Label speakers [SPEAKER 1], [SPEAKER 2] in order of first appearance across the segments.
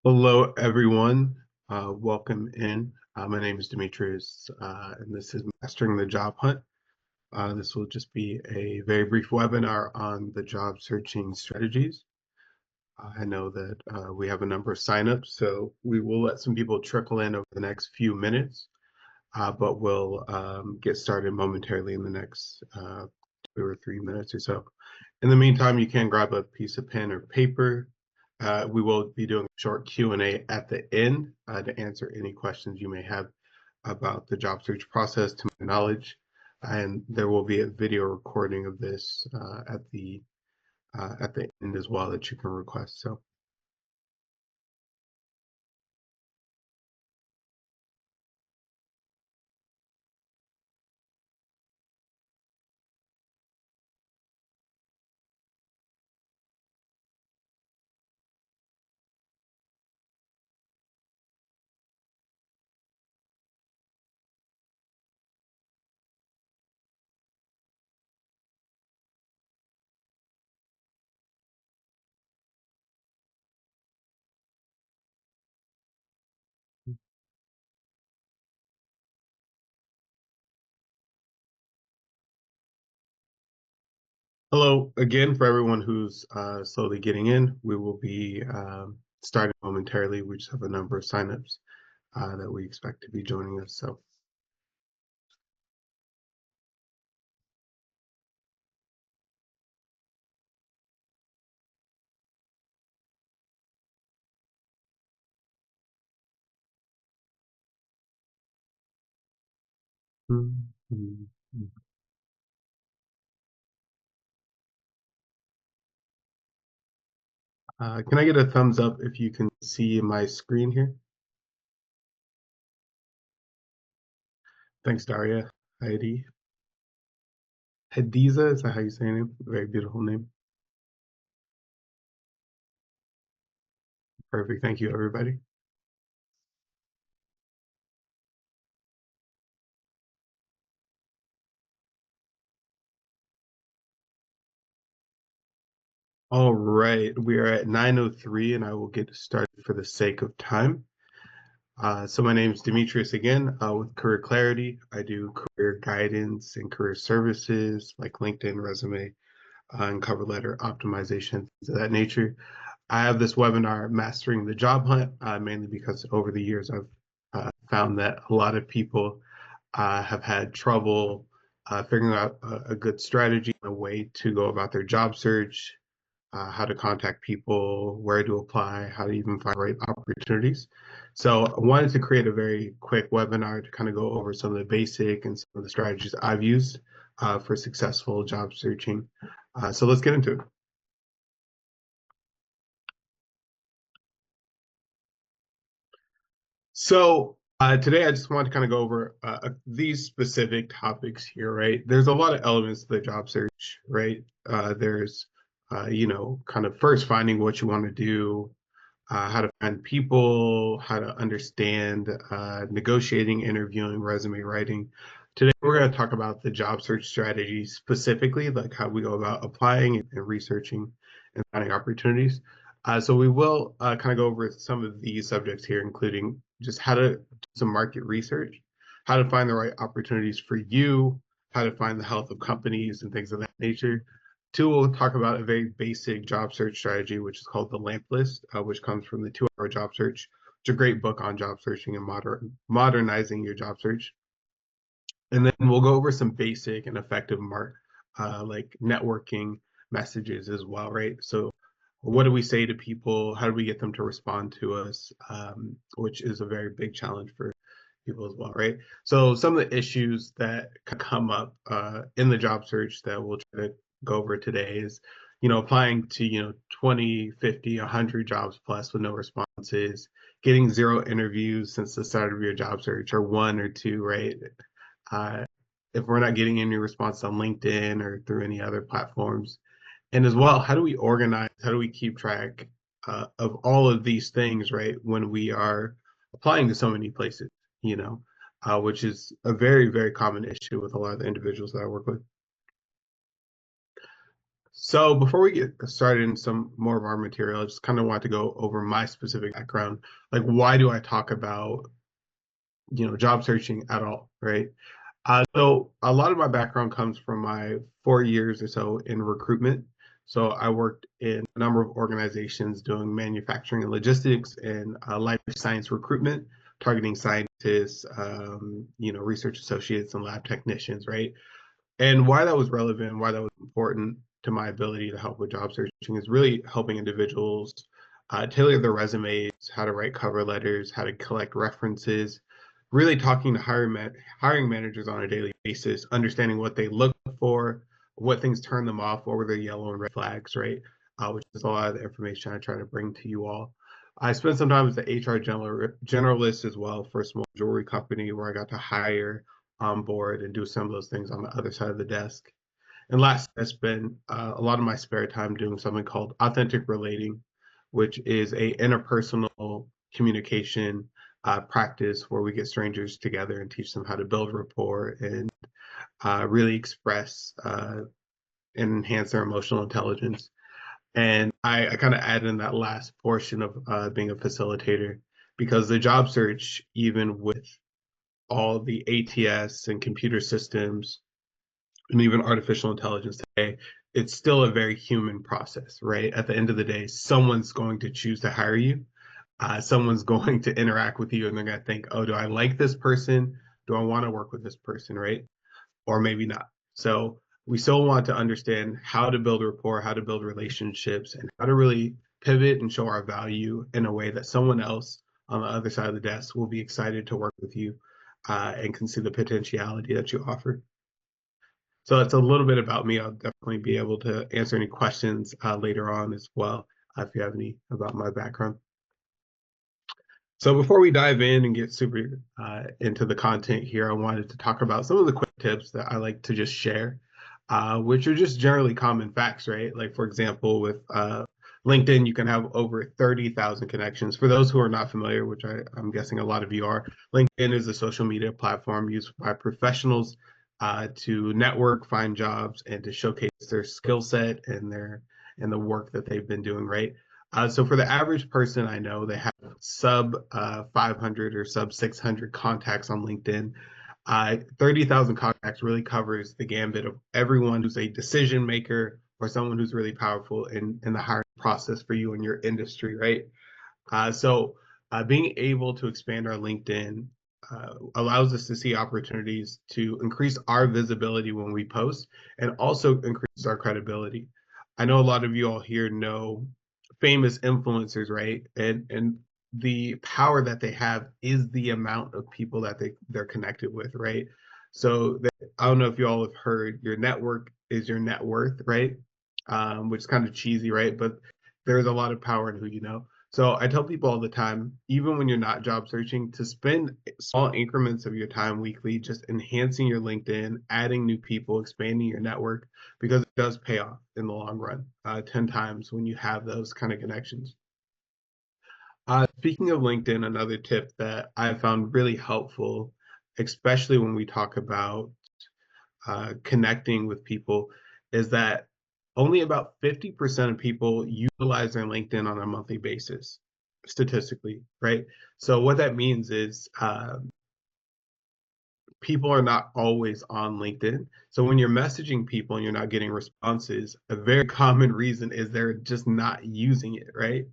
[SPEAKER 1] Hello, everyone. Welcome in. My name is Demetrius, and this is Mastering the Job Hunt. This will just be a very brief webinar on the job searching strategies. I know that we have a number of signups, so we will let some people trickle in over the next few minutes, but we'll get started momentarily in the next 2 or 3 minutes or so. In the meantime, you can grab a piece of pen or paper. We will be doing a short Q&A at the end to answer any questions you may have about the job search process, to my knowledge. And there will be a video recording of this at the end as well that you can request. So. Hello again for everyone who's slowly getting in. We will be starting momentarily. We just have a number of signups that we expect to be joining us. So. Can I get a thumbs up if you can see my screen here? Thanks, Daria. Heidi. Hadiza, is that how you say your name? Very beautiful name. Perfect. Thank you, everybody. All right, we are at 9:03, and I will get started for the sake of time. So my name is Demetrius again with Career Clarity. I do career guidance and career services like LinkedIn, resume, and cover letter optimization, things of that nature. I have this webinar, Mastering the Job Hunt, mainly because over the years I've found that a lot of people have had trouble figuring out a good strategy, a way to go about their job search, how to contact people, where to apply, how to even find the right opportunities. So I wanted to create a very quick webinar to kind of go over some of the basic and some of the strategies I've used for successful job searching. So let's get into it. So today I just want to kind of go over these specific topics here, right? There's a lot of elements to the job search, right? There's, kind of first finding what you want to do, how to find people, how to understand negotiating, interviewing, resume writing. Today, we're going to talk about the job search strategy specifically, like how we go about applying and researching and finding opportunities. So we will kind of go over some of these subjects here, including just how to do some market research, how to find the right opportunities for you, how to find the health of companies and things of that nature. Two, we'll talk about a very basic job search strategy, which is called the LAMP list, which comes from the 2-Hour Job Search. It's a great book on job searching and modernizing your job search. And then we'll go over some basic and effective like networking messages as well, right? So what do we say to people? How do we get them to respond to us? Which is a very big challenge for people as well, right? So some of the issues that come up in the job search that we'll try to go over today is, applying to, 20, 50, 100 jobs plus with no responses, getting 0 interviews since the start of your job search, or 1 or 2, right? If we're not getting any response on LinkedIn or through any other platforms. And as well, how do we organize, how do we keep track of all of these things, right, when we are applying to so many places, which is a very, very common issue with a lot of the individuals that I work with. So before we get started in some more of our material, I just kind of want to go over my specific background. Like, why do I talk about, job searching at all, right? So a lot of my background comes from my 4 years or so in recruitment. So I worked in a number of organizations doing manufacturing and logistics and life science recruitment, targeting scientists, research associates and lab technicians, right? And why that was relevant, why that was important to my ability to help with job searching is really helping individuals tailor their resumes, how to write cover letters, how to collect references, really talking to hiring managers on a daily basis, understanding what they look for, what things turn them off, what were their yellow and red flags, right? Which is a lot of the information I try to bring to you all. I spent some time as the HR generalist as well for a small jewelry company where I got to hire on board and do some of those things on the other side of the desk. And last, I spent a lot of my spare time doing something called authentic relating, which is a interpersonal communication practice where we get strangers together and teach them how to build rapport and really express and enhance their emotional intelligence. And I kind of add in that last portion of being a facilitator because the job search, even with all the ATS and computer systems and even artificial intelligence today, it's still a very human process, right? At the end of the day, someone's going to choose to hire you. Someone's going to interact with you and they're going to think, oh, do I like this person? Do I want to work with this person, right? Or maybe not. So we still want to understand how to build rapport, how to build relationships, and how to really pivot and show our value in a way that someone else on the other side of the desk will be excited to work with you and can see the potentiality that you offer. So that's a little bit about me. I'll definitely be able to answer any questions later on as well if you have any about my background. So before we dive in and get super into the content here, I wanted to talk about some of the quick tips that I like to just share, which are just generally common facts, right? Like for example, with LinkedIn, you can have over 30,000 connections. For those who are not familiar, which I'm guessing a lot of you are, LinkedIn is a social media platform used by professionals to network, find jobs, and to showcase their skill set and the work that they've been doing, right? So for the average person I know, they have sub 500 or sub 600 contacts on LinkedIn. 30,000 contacts really covers the gambit of everyone who's a decision maker or someone who's really powerful in the hiring process for you in your industry, right? So being able to expand our LinkedIn allows us to see opportunities to increase our visibility when we post and also increase our credibility. I know a lot of you all here know famous influencers, right? And the power that they have is the amount of people that they're connected with, right? So I don't know if you all have heard your network is your net worth, right? Which is kind of cheesy, right? But there's a lot of power in who you know. So I tell people all the time, even when you're not job searching, to spend small increments of your time weekly just enhancing your LinkedIn, adding new people, expanding your network, because it does pay off in the long run, 10 times when you have those kind of connections. Speaking of LinkedIn, another tip that I found really helpful, especially when we talk about connecting with people, is that only about 50% of people utilize their LinkedIn on a monthly basis, statistically, right? So what that means is people are not always on LinkedIn. So when you're messaging people and you're not getting responses, a very common reason is they're just not using it, right?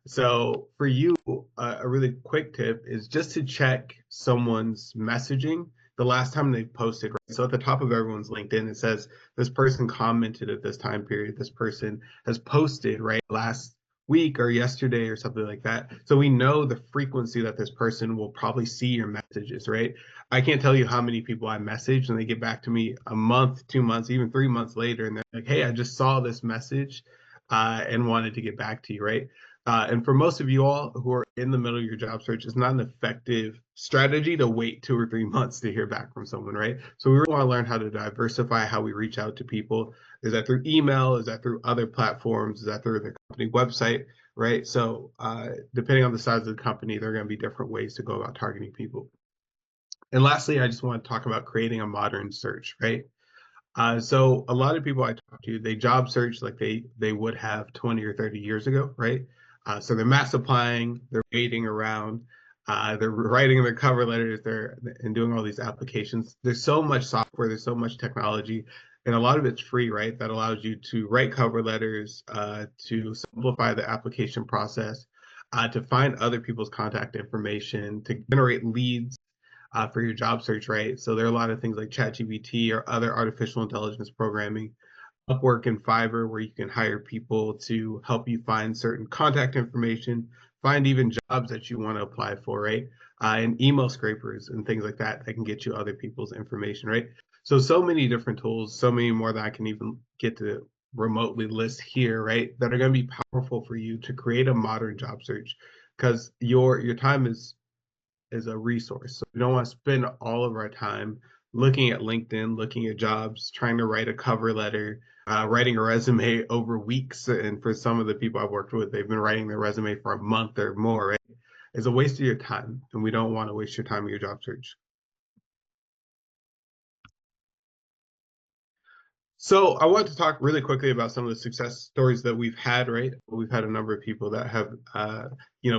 [SPEAKER 1] So for you, a really quick tip is just to check someone's messaging the last time they've posted. Right? So at the top of everyone's LinkedIn, it says this person commented at this time period. This person has posted right last week or yesterday or something like that. So we know the frequency that this person will probably see your messages, right? I can't tell you how many people I message and they get back to me a month, 2 months, even 3 months later, and they're like, "Hey, I just saw this message and wanted to get back to you," right? And for most of you all who are in the middle of your job search, it's not an effective strategy to wait 2 or 3 months to hear back from someone, right? So we really want to learn how to diversify how we reach out to people. Is that through email? Is that through other platforms? Is that through the company website, right? So depending on the size of the company, there are going to be different ways to go about targeting people. And lastly, I just want to talk about creating a modern search, right? So a lot of people I talk to, they job search like they would have 20 or 30 years ago, right? So they're mass applying, they're waiting around, they're writing their cover letters, they're and doing all these applications. There's so much software, there's so much technology, and a lot of it's free, right? That allows you to write cover letters, to simplify the application process, to find other people's contact information, to generate leads for your job search, right? So there are a lot of things like ChatGPT or other artificial intelligence programming, Upwork and Fiverr, where you can hire people to help you find certain contact information, find even jobs that you want to apply for, right? And email scrapers and things like that that can get you other people's information, right? So many different tools, so many more that I can even get to remotely list here, right? That are going to be powerful for you to create a modern job search because your time is a resource. So we don't want to spend all of our time looking at LinkedIn, looking at jobs, trying to write a cover letter, writing a resume over weeks. And for some of the people I've worked with, they've been writing their resume for a month or more, right? It's a waste of your time, and we don't want to waste your time in your job search. So I want to talk really quickly about some of the success stories that we've had, right? We've had a number of people that have,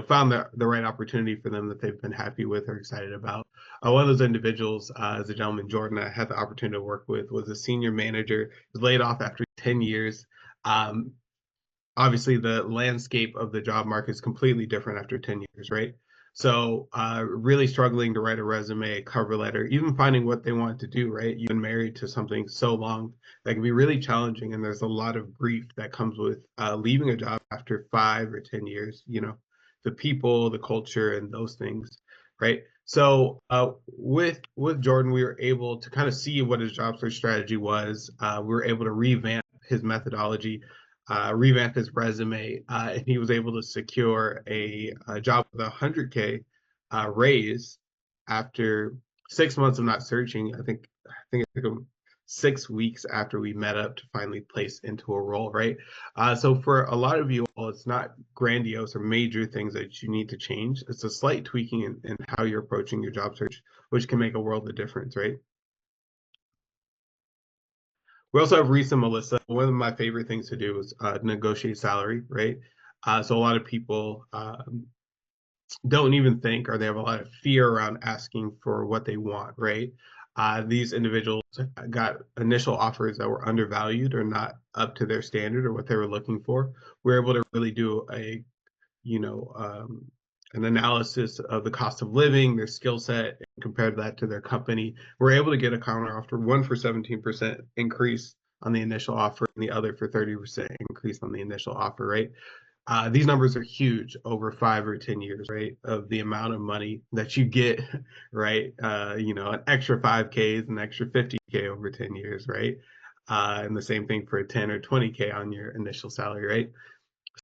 [SPEAKER 1] found the right opportunity for them that they've been happy with or excited about. One of those individuals is a gentleman, Jordan, I had the opportunity to work with, was a senior manager, was laid off after 10 years. Um, Obviously the landscape of the job market is completely different after 10 years, right? So really struggling to write a resume, cover letter, even finding what they want to do, right? You've been married to something so long that can be really challenging. And there's a lot of grief that comes with leaving a job after 5 or 10 years, the people, the culture, and those things, right? So with Jordan, we were able to kind of see what his job search strategy was. We were able to revamp his methodology, revamp his resume, and he was able to secure a job with 100K raise after 6 months of not searching. I think it took him 6 weeks after we met up to finally place into a role, right? So for a lot of you all, it's not grandiose or major things that you need to change. It's a slight tweaking in how you're approaching your job search, which can make a world of difference, right? We also have Reese and Melissa. One of my favorite things to do is negotiate salary, right? So a lot of people don't even think, or they have a lot of fear around asking for what they want, right? These individuals got initial offers that were undervalued or not up to their standard or what they were looking for. We're able to really do you know, um, an analysis of the cost of living, their skill set, and compared that to their company. We're able to get a counter offer, one for 17% increase on the initial offer, and the other for 30% increase on the initial offer, right? These numbers are huge over 5 or 10 years, right? Of the amount of money that you get, right? An extra 5K is an extra 50K over 10 years, right? And the same thing for 10 or 20K on your initial salary, right?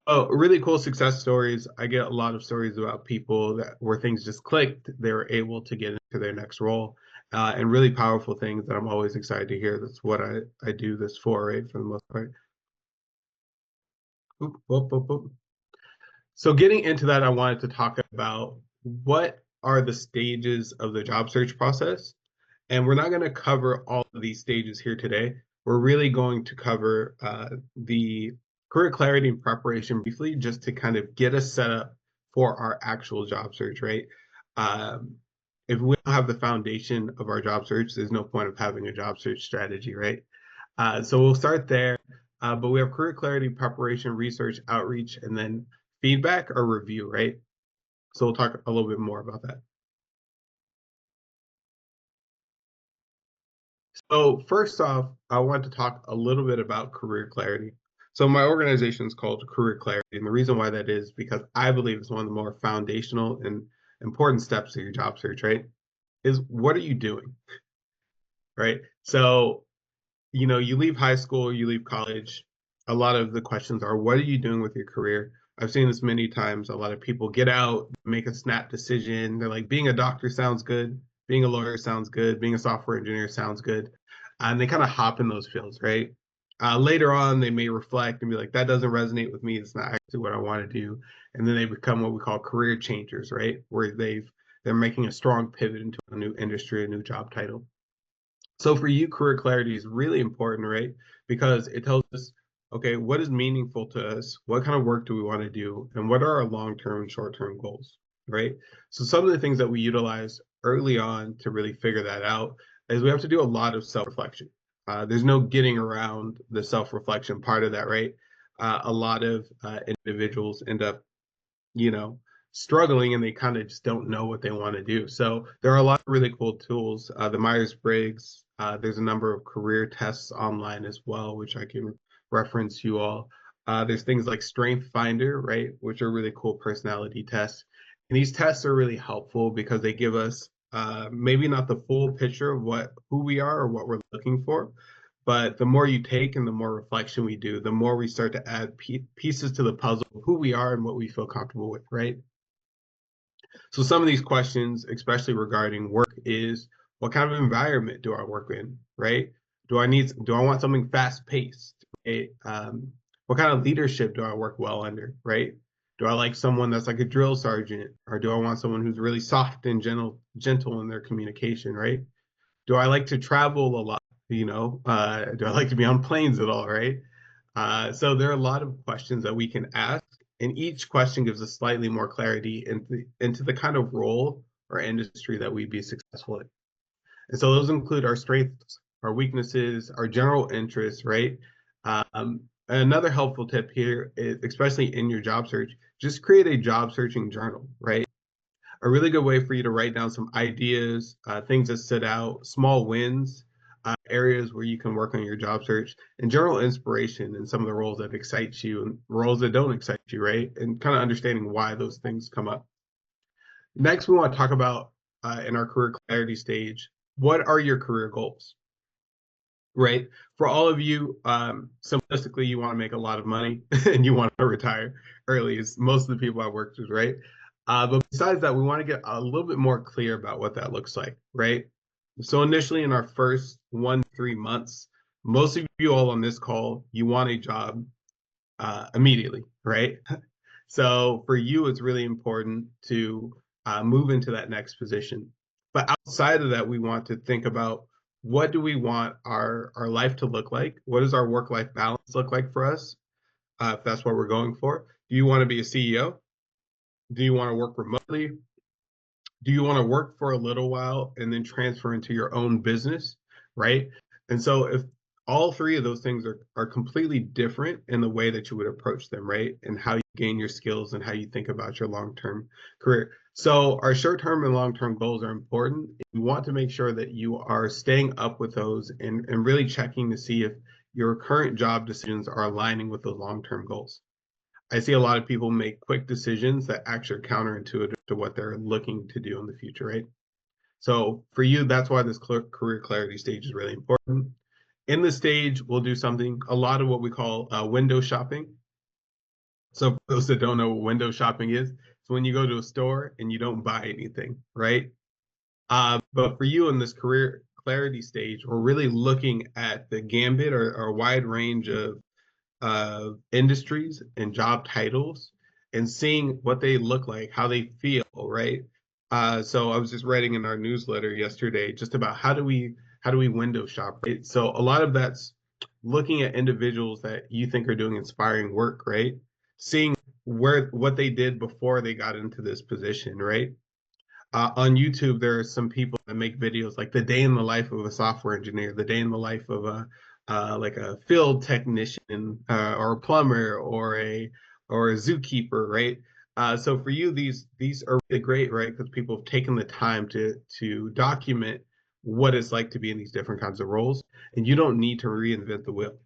[SPEAKER 1] Oh, really cool success stories. I get a lot of stories about people that where things just clicked, they were able to get into their next role, and really powerful things that I'm always excited to hear. That's what I do this for, right? For the most part. Oop, oop, oop, oop. So getting into that, I wanted to talk about what are the stages of the job search process. And we're not going to cover all of these stages here today. We're really going to cover the career clarity and preparation briefly, just to kind of get us set up for our actual job search, right? Um, if we don't have the foundation of our job search, there's no point of having a job search strategy, right? So we'll start there. But we have career clarity, preparation, research, outreach, and then feedback or review, right? So we'll talk a little bit more about that. So first off, I want to talk a little bit about career clarity. So my organization is called Career Clarity, and the reason why that is because I believe it's one of the more foundational and important steps of your job search, right? Is what are you doing, right? So, you leave high school, you leave college. A lot of the questions are, what are you doing with your career? I've seen this many times. A lot of people get out, make a snap decision. They're like, being a doctor sounds good, being a lawyer sounds good, being a software engineer sounds good. And they kind of hop in those fields, right? Later on, they may reflect and be like, that doesn't resonate with me. It's not actually what I want to do. And then they become what we call career changers, right? Where they're making a strong pivot into a new industry, a new job title. So for you, career clarity is really important, right? Because it tells us, okay, what is meaningful to us? What kind of work do we want to do? And what are our long-term and short-term goals, right? So some of the things that we utilize early on to really figure that out is we have to do a lot of self-reflection. There's no getting around the self-reflection part of that, right? A lot of individuals end up, you know, struggling and they kind of just don't know what they want to do. So there are a lot of really cool tools. The Myers-Briggs, there's a number of career tests online as well, which I can reference you all. There's things like Strength Finder, right, which are really cool personality tests. And these tests are really helpful because they give us maybe not the full picture of who we are or what we're looking for, but the more you take and the more reflection we do, the more we start to add pieces to the puzzle of who we are and what we feel comfortable with, right? So some of these questions, especially regarding work, is what kind of environment do I work in, right? Do I want something fast paced? Right? What kind of leadership do I work well under, right? Do I like someone that's like a drill sergeant, or do I want someone who's really soft and gentle in their communication, right? Do I like to travel a lot? Do I like to be on planes at all, right? So there are a lot of questions that we can ask, and each question gives us slightly more clarity into the kind of role or industry that we'd be successful in. And so those include our strengths, our weaknesses, our general interests, right? Another helpful tip here is, especially in your job search, just create a job searching journal, right? A really good way for you to write down some ideas, things that stood out, small wins, areas where you can work on your job search, and general inspiration in some of the roles that excite you and roles that don't excite you, right? And kind of understanding why those things come up. Next, we want to talk about in our career clarity stage, what are your career goals? Right. For all of you, simplistically, you want to make a lot of money and you want to retire early, is most of the people I worked with, right? But besides that, we want to get a little bit more clear about what that looks like, right? So initially in our first 1 to 3 months, most of you all on this call, you want a job immediately, right? So for you, it's really important to move into that next position. But outside of that, we want to think about what do we want our life to look like? What does our work-life balance look like for us? If that's what we're going for. Do you want to be a CEO? Do you want to work remotely? Do you want to work for a little while and then transfer into your own business, right? And so if all three of those things are completely different in the way that you would approach them, right? And how you gain your skills and how you think about your long-term career. So our short-term and long-term goals are important. You want to make sure that you are staying up with those and really checking to see if your current job decisions are aligning with those long-term goals. I see a lot of people make quick decisions that actually are counterintuitive to what they're looking to do in the future, right? So for you, that's why this career clarity stage is really important. In this stage, we'll do something, a lot of what we call window shopping. So for those that don't know what window shopping is, it's when you go to a store and you don't buy anything, right? But for you in this career clarity stage, we're really looking at the gambit or a wide range of industries and job titles and seeing what they look like, how they feel, right? So I was just writing in our newsletter yesterday just about how do we window shop, right? So a lot of that's looking at individuals that you think are doing inspiring work, right? Seeing what they did before they got into this position, right? On YouTube, there are some people that make videos like the day in the life of a software engineer, the day in the life of a like a field technician or a plumber or a zookeeper, right? So for you, these are really great, right? Because people have taken the time to document what it's like to be in these different kinds of roles, and you don't need to reinvent the wheel.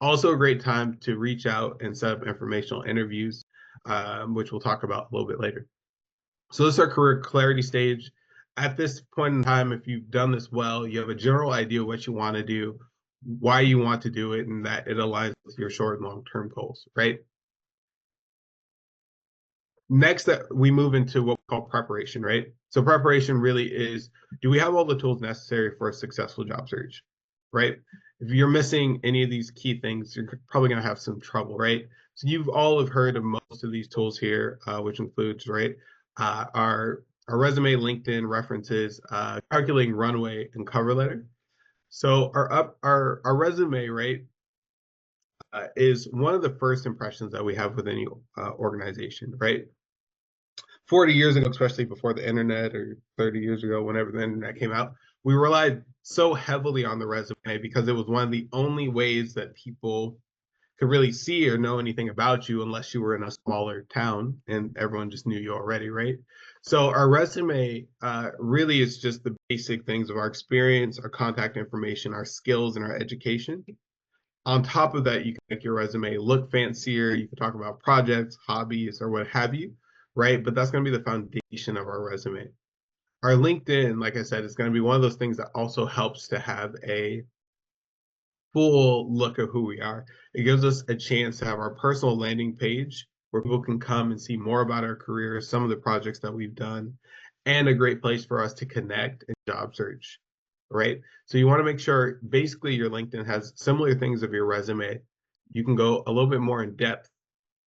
[SPEAKER 1] Also, a great time to reach out and set up informational interviews, which we'll talk about a little bit later. So this is our career clarity stage. At this point in time, if you've done this well, you have a general idea what you want to do, why you want to do it, and that it aligns with your short and long-term goals, right? Next, that we move into what we call preparation, right? So preparation really is, do we have all the tools necessary for a successful job search, right? If you're missing any of these key things, you're probably going to have some trouble, right? So you've all have heard of most of these tools here, which includes, right, our resume, LinkedIn references, calculating runway and cover letter. So our resume, right, is one of the first impressions that we have with any organization, right? 40 years ago, especially before the internet, or 30 years ago, whenever the internet came out, we relied so heavily on the resume because it was one of the only ways that people could really see or know anything about you unless you were in a smaller town and everyone just knew you already, right? So our resume really is just the basic things of our experience, our contact information, our skills, and our education. On top of that, you can make your resume look fancier. You can talk about projects, hobbies, or what have you, right? But that's going to be the foundation of our resume. Our LinkedIn, like I said, is going to be one of those things that also helps to have a full look of who we are. It gives us a chance to have our personal landing page where people can come and see more about our career, some of the projects that we've done, and a great place for us to connect and job search, right? So you want to make sure basically your LinkedIn has similar things of your resume. You can go a little bit more in depth,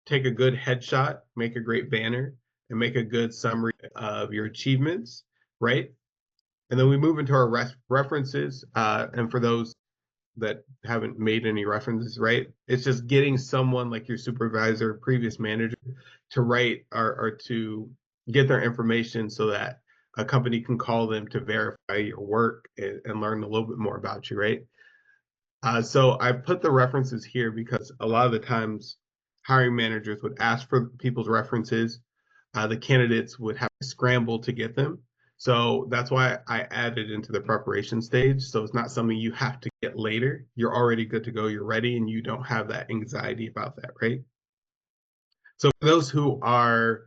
[SPEAKER 1] take a good headshot, make a great banner, and make a good summary of your achievements, right? And then we move into our references. And for those that haven't made any references, right? It's just getting someone like your supervisor, previous manager, to write or to get their information so that a company can call them to verify your work and learn a little bit more about you, right? So I put the references here because a lot of the times hiring managers would ask for people's references. The candidates would have to scramble to get them. So that's why I added into the preparation stage. So it's not something you have to get later. You're already good to go. You're ready, and you don't have that anxiety about that, right? So for those who are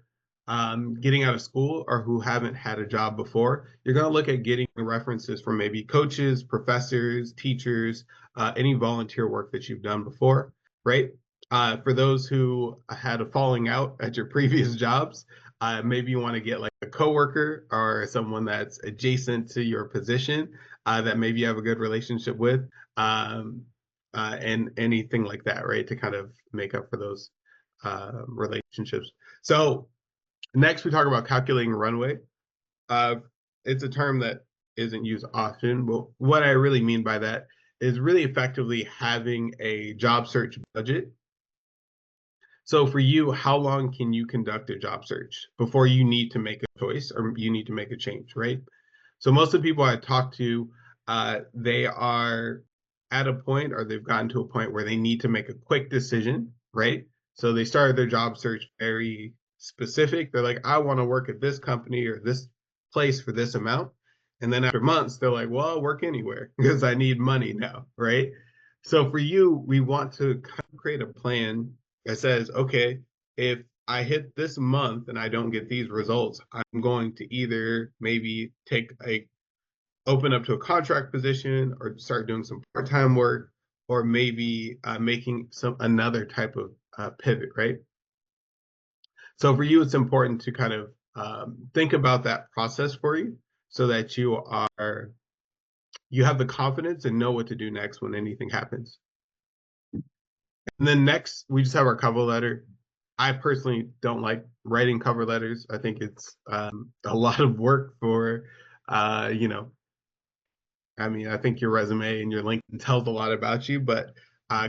[SPEAKER 1] getting out of school or who haven't had a job before, you're going to look at getting references from maybe coaches, professors, teachers, any volunteer work that you've done before, right? For those who had a falling out at your previous jobs, maybe you want to get like a coworker or someone that's adjacent to your position that maybe you have a good relationship with, and anything like that, right? To kind of make up for those relationships. So next we talk about calculating runway. Uh, it's a term that isn't used often, but what I really mean by that is really effectively having a job search budget. So for you, how long can you conduct a job search before you need to make a choice or you need to make a change, right? So most of the people I talk to, they are at a point or they've gotten to a point where they need to make a quick decision, right? So they started their job search very specific. They're like, I want to work at this company or this place for this amount. And then after months, they're like, well, I'll work anywhere because I need money now, right? So for you, we want to kind of create a plan that says, okay, if I hit this month and I don't get these results, I'm going to either maybe take a open up to a contract position or start doing some part-time work or maybe making some another type of pivot, right? So for you, it's important to kind of think about that process for you so that you have the confidence and know what to do next when anything happens. And then next, we just have our cover letter. I personally don't like writing cover letters. I think it's a lot of work for, you know, I mean, I think your resume and your LinkedIn tells a lot about you, but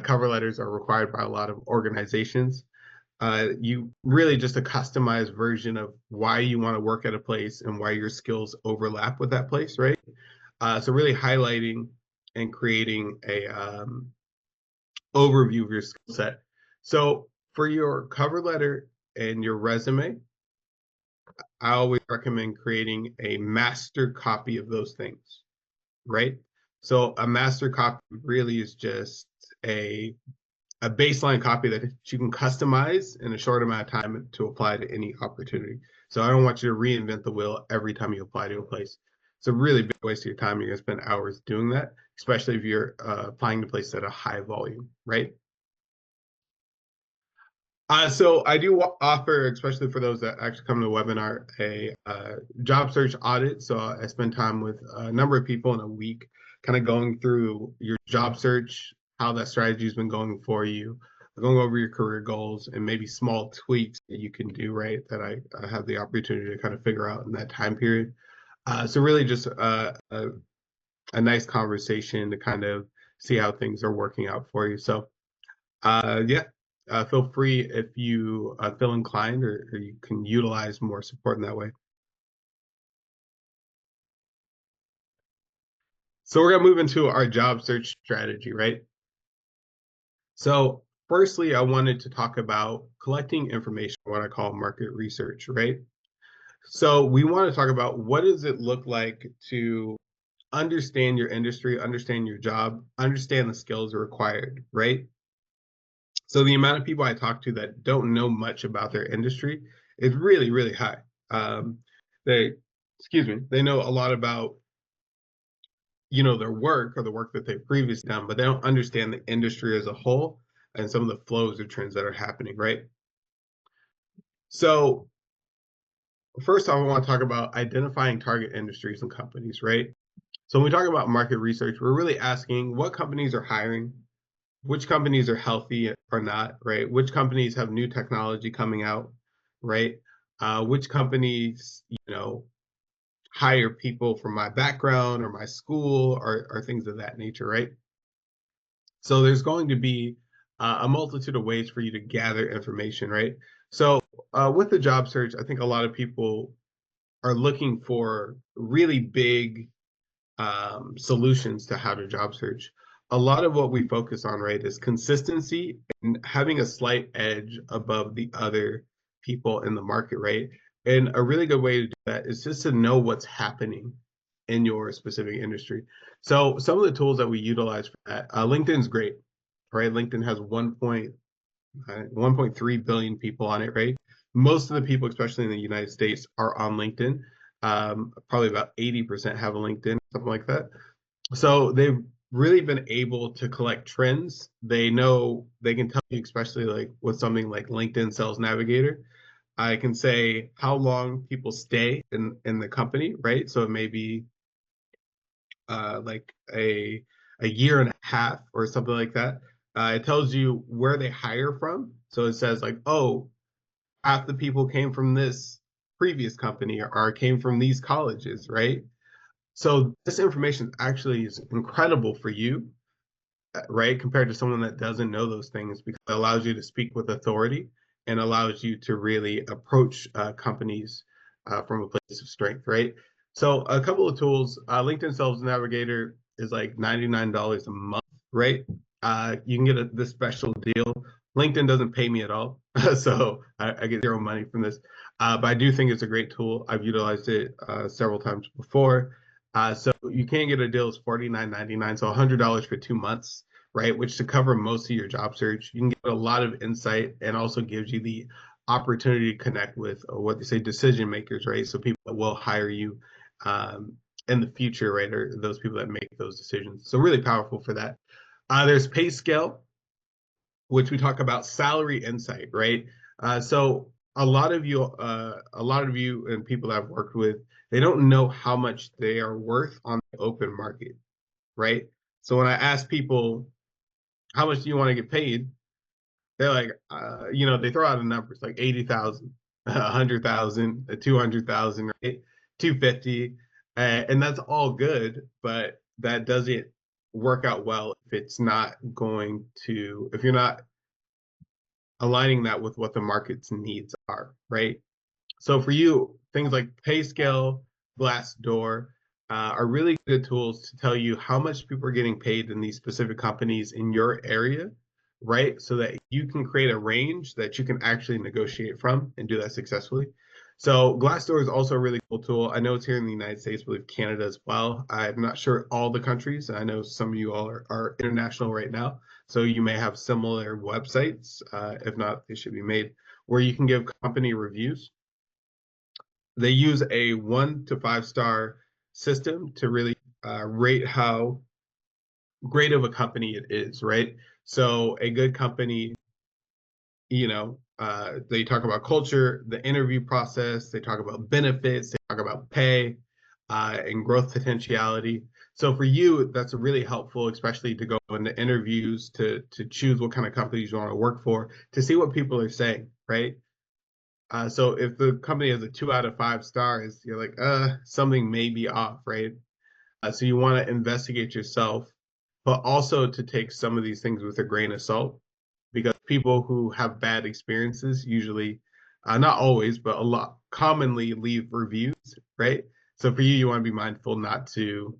[SPEAKER 1] cover letters are required by a lot of organizations. You really just a customized version of why you want to work at a place and why your skills overlap with that place, right? So really highlighting and creating a overview of your skill set. So for your cover letter and your resume, I always recommend creating a master copy of those things, right? So a master copy really is just a baseline copy that you can customize in a short amount of time to apply to any opportunity. So I don't want you to reinvent the wheel every time you apply to a place. It's a really big waste of your time. You're going to spend hours doing that, especially if you're applying to places at a high volume, right? So I do offer, especially for those that actually come to the webinar, a job search audit. So I spend time with a number of people in a week, kind of going through your job search, how that strategy has been going for you, going over your career goals, and maybe small tweaks that you can do, right, that I have the opportunity to kind of figure out in that time period. So really just a nice conversation to kind of see how things are working out for you. So yeah, feel free if you feel inclined, or you can utilize more support in that way. So we're gonna move into our job search strategy, right? So firstly, I wanted to talk about collecting information, what I call market research, right? So we want to talk about what does it look like to understand your industry, understand your job, understand the skills required, right? So the amount of people I talk to that don't know much about their industry is really, really high. Um, they, excuse me, they know a lot about their work or the work that they've previously done, but they don't understand the industry as a whole and some of the flows or trends that are happening, right? So first off, I want to talk about identifying target industries and companies, right? So when we talk about market research, we're really asking what companies are hiring, which companies are healthy or not, right? Which companies have new technology coming out, right? Which companies, hire people from my background or my school, or things of that nature, right? So there's going to be a multitude of ways for you to gather information, right? So with the job search, I think a lot of people are looking for really big solutions to how to job search. A lot of what we focus on, right, is consistency and having a slight edge above the other people in the market, right? And a really good way to do that is just to know what's happening in your specific industry. So some of the tools that we utilize for that, LinkedIn's great, right? LinkedIn has 1.3 billion people on it, right? Most of the people, especially in the United States, are on LinkedIn. Probably about 80% have a LinkedIn, something like that. So they've really been able to collect trends. They know they can tell you, especially like with something like LinkedIn Sales Navigator. I can say how long people stay in the company, right? So it may be like a year and a half or something like that. It tells you where they hire from. So it says like, oh, half the people came from this previous company, or came from these colleges, right? So this information actually is incredible for you, right? Compared to someone that doesn't know those things, because it allows you to speak with authority and allows you to really approach companies from a place of strength, right? So a couple of tools, LinkedIn Sales Navigator is like $99 a month, right? You can get this special deal. LinkedIn doesn't pay me at all, so I get zero money from this. But I do think it's a great tool. I've utilized it several times before. So you can get a deal that's $49.99, so $100 for 2 months, right? Which to cover most of your job search. You can get a lot of insight, and also gives you the opportunity to connect with what they say decision makers, right? So people that will hire you in the future, right? Or those people that make those decisions. So really powerful for that. There's PayScale, which we talk about salary insight, right? So a lot of you and people that I've worked with, they don't know how much they are worth on the open market, right? So when I ask people, how much do you want to get paid? They're like, they throw out a numbers like 80,000, 100,000, 200,000, right? 250, and that's all good, but that doesn't work out well if it's not going to, if you're not aligning that with what the market's needs are, right? So for you, things like PayScale, Glassdoor are really good tools to tell you how much people are getting paid in these specific companies in your area, right? So that you can create a range that you can actually negotiate from and do that successfully. So Glassdoor is also a really cool tool. I know it's here in the United States, I believe Canada as well. I'm not sure all the countries. I know some of you all are international right now, so you may have similar websites. If not, they should be made where you can give company reviews. They use a 1 to 5 star system to really rate how great of a company it is, right? So a good company, they talk about culture, the interview process, they talk about benefits, they talk about pay, and growth potentiality. So for you, that's really helpful, especially to go into interviews to choose what kind of companies you want to work for, to see what people are saying, right? So if the company has a 2 out of 5 stars, you're like, something may be off, right? So you want to investigate yourself, but also to take some of these things with a grain of salt, because people who have bad experiences usually, not always, but a lot commonly leave reviews, right? So for you, you want to be mindful not to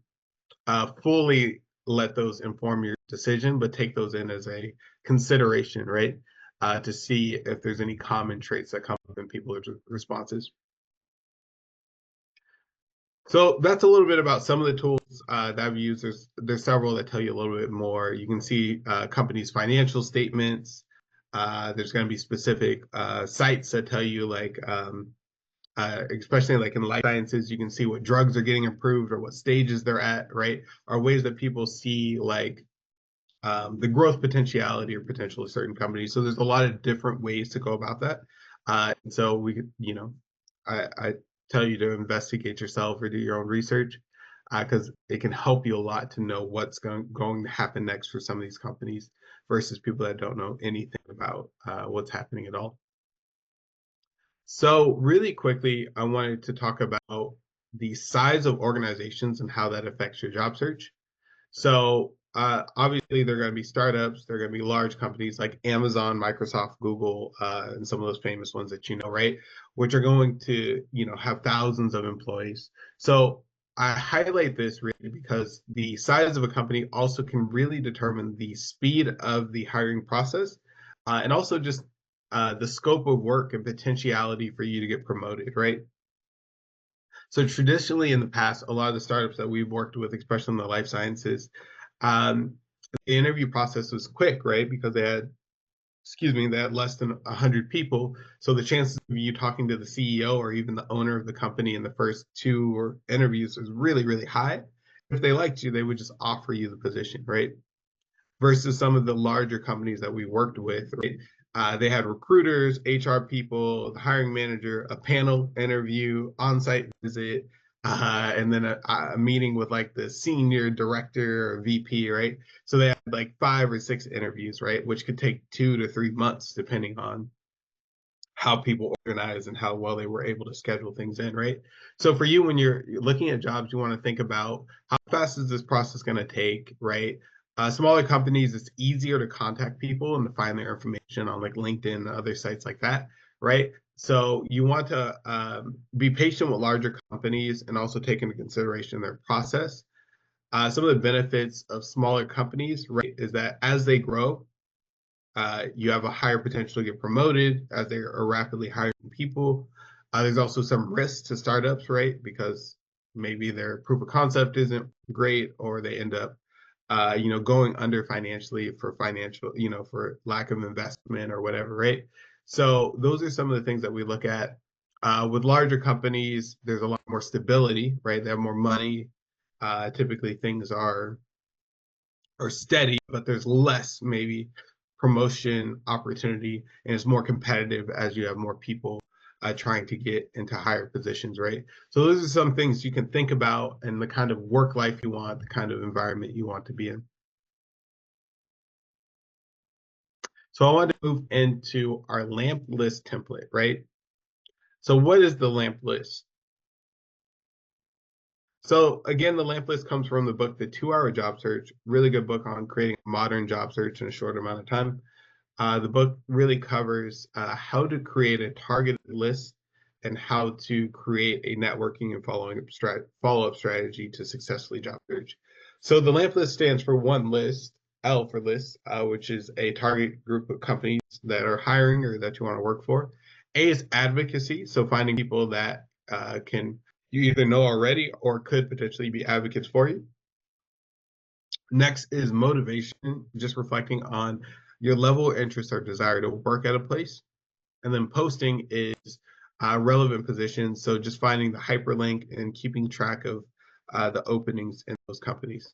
[SPEAKER 1] fully let those inform your decision, but take those in as a consideration, right? To see if there's any common traits that come up in people's responses. So that's a little bit about some of the tools that I've used. There's several that tell you a little bit more. You can see companies' financial statements. There's going to be specific sites that tell you, like, especially like in life sciences, you can see what drugs are getting approved or what stages they're at, right? Are ways that people see, like, the growth potentiality or potential of certain companies. So there's a lot of different ways to go about that. And so we could, I tell you to investigate yourself or do your own research, because it can help you a lot to know what's going to happen next for some of these companies versus people that don't know anything about what's happening at all. So really quickly, I wanted to talk about the size of organizations and how that affects your job search. So obviously, they're going to be startups. They're going to be large companies like Amazon, Microsoft, Google, and some of those famous ones that you know, right? Which are going to, have thousands of employees. So I highlight this really because the size of a company also can really determine the speed of the hiring process, and also just the scope of work and potentiality for you to get promoted, right? So traditionally in the past, a lot of the startups that we've worked with, especially in the life sciences, um, the interview process was quick, right? Because they had less than 100 people. So the chances of you talking to the CEO or even the owner of the company in the first two or interviews was really, really high. If they liked you, they would just offer you the position, right? Versus some of the larger companies that we worked with, right? They had recruiters, HR people, the hiring manager, a panel interview, on-site visit, and then a meeting with like the senior director or VP, right? So they had like 5 or 6 interviews, right? Which could take 2 to 3 months depending on how people organize and how well they were able to schedule things in, right? So for you, when you're looking at jobs, you want to think about how fast is this process going to take, right? Smaller companies, it's easier to contact people and to find their information on like LinkedIn and other sites like that, right? So you want to be patient with larger companies and also take into consideration their process. Some of the benefits of smaller companies, right, is that as they grow, you have a higher potential to get promoted as they are rapidly hiring people. There's also some risks to startups, right? Because maybe their proof of concept isn't great, or they end up, going under financially for for lack of investment or whatever, right? So those are some of the things that we look at. With larger companies, there's a lot more stability, right? They have more money. Typically, things are steady, but there's less maybe promotion opportunity, and it's more competitive as you have more people trying to get into higher positions, right? So those are some things you can think about and the kind of work life you want, the kind of environment you want to be in. So I want to move into our LAMP list template, right? So what is the LAMP list? So again, the LAMP list comes from the book, The 2-Hour Job Search, really good book on creating a modern job search in a short amount of time. The book really covers how to create a targeted list and how to create a networking and follow-up strategy to successfully job search. So the LAMP list stands for one list, L for list, which is a target group of companies that are hiring or that you want to work for. A is advocacy, so finding people that can you either know already or could potentially be advocates for you. Next is motivation, just reflecting on your level of interest or desire to work at a place. And then posting is relevant positions. So just finding the hyperlink and keeping track of the openings in those companies.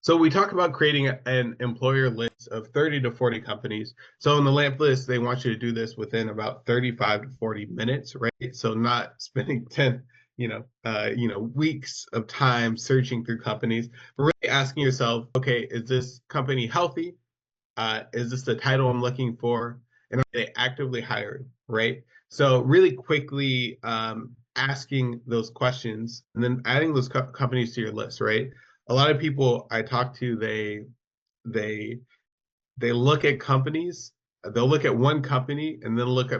[SPEAKER 1] So we talk about creating an employer list of 30 to 40 companies. So in the LAMP list, they want you to do this within about 35 to 40 minutes, right? So not spending 10, weeks of time searching through companies, but really asking yourself, okay, is this company healthy? Is this the title I'm looking for? And are they actively hiring, right? So really quickly, asking those questions and then adding those companies to your list, right? A lot of people I talk to, they they look at companies, they'll look at one company and then look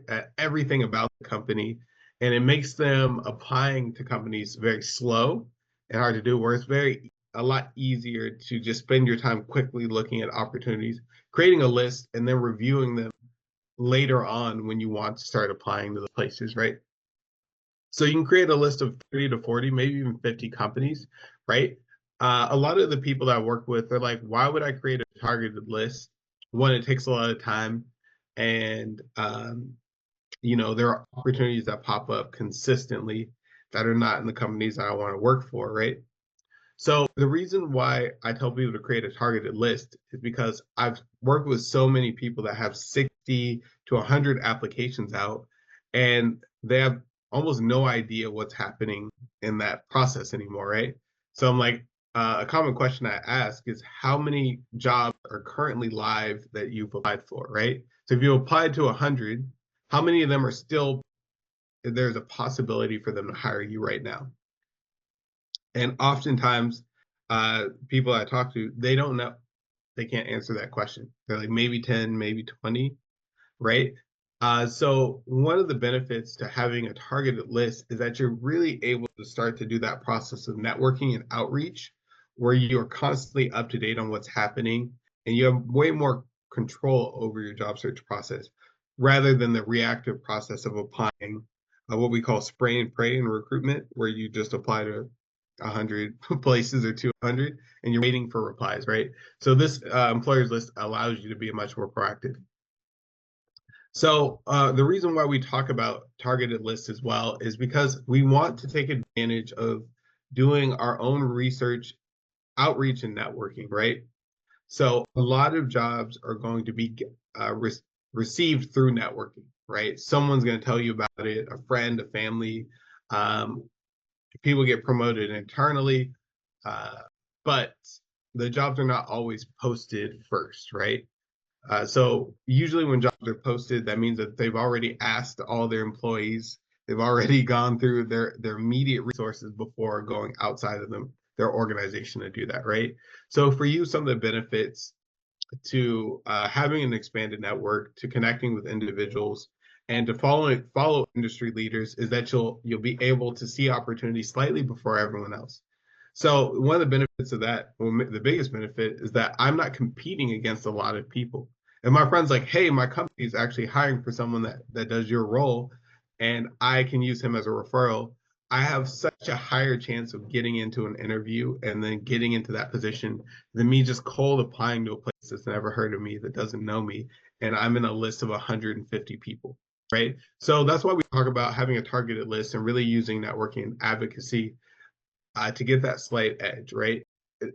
[SPEAKER 1] at everything about the company, and it makes them applying to companies very slow and hard to do, where it's very a lot easier to just spend your time quickly looking at opportunities, creating a list, and then reviewing them later on when you want to start applying to the places, right? So you can create a list of 30 to 40, maybe even 50 companies, right? A lot of the people that I work with, they're like, why would I create a targeted list? One, it takes a lot of time, and there are opportunities that pop up consistently that are not in the companies that I want to work for, right? So the reason why I tell people to create a targeted list is because I've worked with so many people that have 60 to 100 applications out, and they have almost no idea what's happening in that process anymore, right? So I'm like, a common question I ask is how many jobs are currently live that you've applied for, right? So if you applied to 100, how many of them are still, there's a possibility for them to hire you right now? And oftentimes, people I talk to, they don't know. They can't answer that question. They're like maybe 10, maybe 20, right? So one of the benefits to having a targeted list is that you're really able to start to do that process of networking and outreach, where you're constantly up to date on what's happening, and you have way more control over your job search process rather than the reactive process of applying, what we call spray and pray in recruitment, where you just apply to 100 places or 200 and you're waiting for replies, right? So this employers list allows you to be much more proactive. So the reason why we talk about targeted lists as well is because we want to take advantage of doing our own research, outreach, and networking, right? So a lot of jobs are going to be received through networking, right? Someone's going to tell you about it, a friend, a family. Um, People get promoted internally, uh, but the jobs are not always posted first, right? So usually when jobs are posted, that means that they've already asked all their employees. They've already gone through their immediate resources before going outside of their organization to do that, right? So for you, some of the benefits to having an expanded network, to connecting with individuals, and to follow industry leaders is that you'll be able to see opportunities slightly before everyone else. So one of the benefits of that, well, the biggest benefit is that I'm not competing against a lot of people. And my friend's like, hey, my company is actually hiring for someone that does your role, and I can use him as a referral. I have such a higher chance of getting into an interview and then getting into that position than me just cold applying to a place that's never heard of me, that doesn't know me, and I'm in a list of 150 people, right? So that's why we talk about having a targeted list and really using networking and advocacy to get that slight edge, right?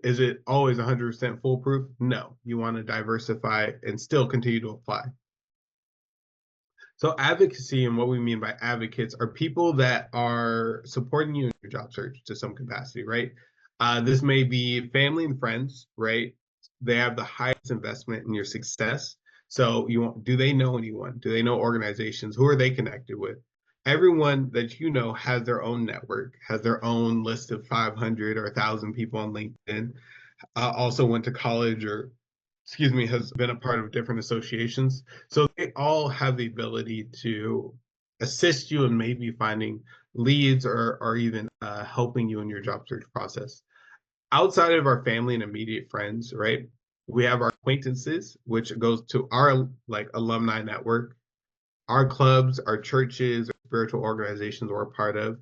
[SPEAKER 1] Is it always 100% foolproof? No. You want to diversify and still continue to apply. So advocacy, and what we mean by advocates, are people that are supporting you in your job search to some capacity, right? This may be family and friends, right? They have the highest investment in your success. So do they know anyone? Do they know organizations? Who are they connected with? Everyone that you know has their own network, has their own list of 500 or 1,000 people on LinkedIn. Also went to college, or excuse me, has been a part of different associations. So they all have the ability to assist you in maybe finding leads, or even helping you in your job search process. Outside of our family and immediate friends, right? We have our acquaintances, which goes to our like alumni network, our clubs, our churches, our spiritual organizations we're a part of,